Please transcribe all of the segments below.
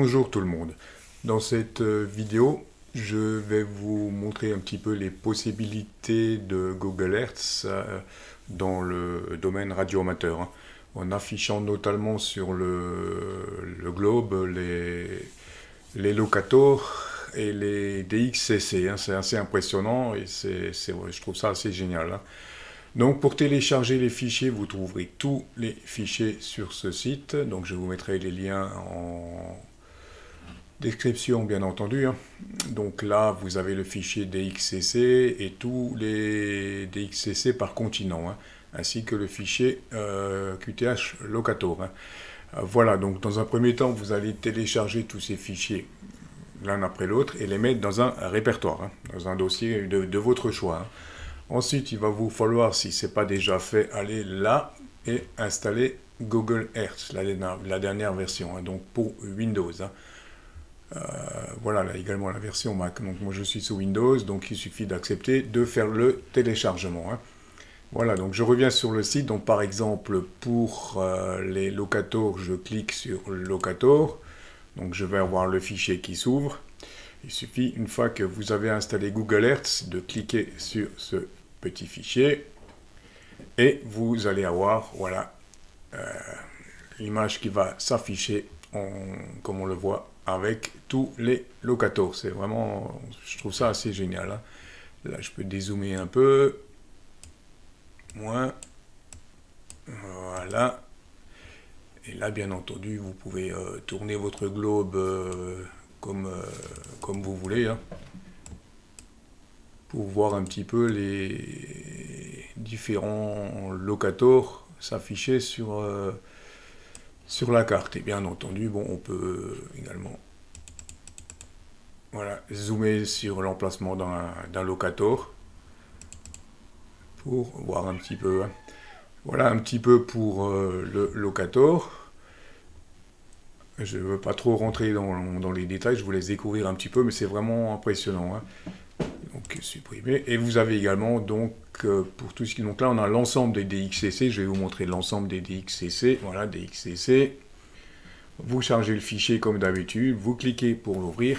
Bonjour tout le monde. Dans cette vidéo, je vais vous montrer un petit peu les possibilités de Google Earth dans le domaine radioamateur, hein, en affichant notamment sur le globe les locators et les DXCC. Hein. C'est assez impressionnant et je trouve ça assez génial. Hein. Donc pour télécharger les fichiers, vous trouverez tous les fichiers sur ce site. Donc je vous mettrai les liens en description bien entendu. Hein. Donc là vous avez le fichier DXCC et tous les DXCC par continent, hein, ainsi que le fichier QTH Locator. Hein. Voilà, donc dans un premier temps vous allez télécharger tous ces fichiers l'un après l'autre et les mettre dans un répertoire, hein, dans un dossier de votre choix. Hein. Ensuite, il va vous falloir, si ce n'est pas déjà fait, aller là et installer Google Earth, la dernière version, hein, donc pour Windows. Hein. Voilà, là également la version Mac. Donc moi je suis sous Windows, donc il suffit d'accepter de faire le téléchargement. Hein. Voilà, donc je reviens sur le site. Donc par exemple, pour les Locator, je clique sur Locator. Donc je vais avoir le fichier qui s'ouvre. Il suffit, une fois que vous avez installé Google Earth, de cliquer sur ce petit fichier et vous allez avoir, voilà, l'image qui va s'afficher, comme on le voit, avec tous les locators. C'est vraiment, je trouve ça assez génial. Hein. Là, je peux dézoomer un peu. Moins. Voilà. Et là, bien entendu, vous pouvez tourner votre globe comme vous voulez, hein, pour voir un petit peu les différents locators s'afficher sur la carte. Et bien entendu, bon, on peut également, voilà, zoomer sur l'emplacement d'un locator pour voir un petit peu. Hein. Voilà un petit peu pour le locator. Je ne veux pas trop rentrer dans les détails, je vous laisse découvrir un petit peu, mais c'est vraiment impressionnant. Hein. Donc supprimer. Et vous avez également, donc, pour tout ce qui... Donc là, on a l'ensemble des DXCC. Je vais vous montrer l'ensemble des DXCC. Voilà, DXCC. Vous chargez le fichier comme d'habitude. Vous cliquez pour l'ouvrir.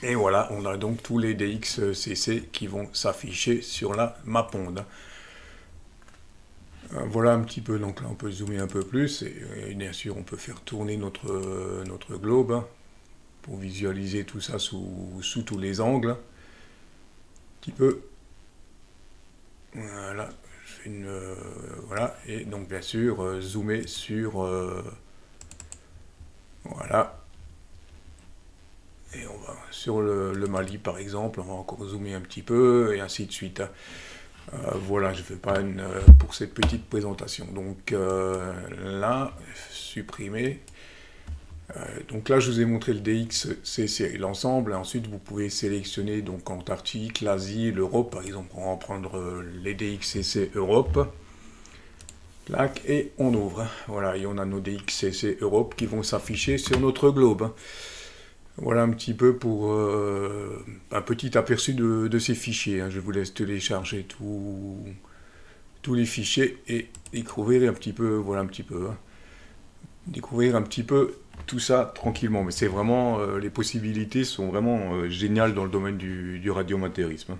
Et voilà, on a donc tous les DXCC qui vont s'afficher sur la map-onde. Voilà un petit peu, donc là on peut zoomer un peu plus, et bien sûr on peut faire tourner notre globe, hein, pour visualiser tout ça sous tous les angles. Un petit peu. Voilà, je fais voilà, et donc bien sûr zoomer sur... voilà. Et on va sur le Mali par exemple, on va encore zoomer un petit peu, et ainsi de suite. Hein. Voilà, je ne fais pas pour cette petite présentation. Donc là, supprimer. Donc là, je vous ai montré le DXCC, l'ensemble. Ensuite, vous pouvez sélectionner donc Antarctique, l'Asie, l'Europe. Par exemple, on va prendre les DXCC Europe. Clac, et on ouvre. Voilà, et on a nos DXCC Europe qui vont s'afficher sur notre globe. Voilà un petit peu pour un petit aperçu de ces fichiers. Hein. Je vous laisse télécharger tous les fichiers et découvrir un petit peu, voilà un petit peu, hein. Découvrir un petit peu tout ça tranquillement. Mais c'est vraiment, les possibilités sont vraiment géniales dans le domaine du radioamatérisme. Hein.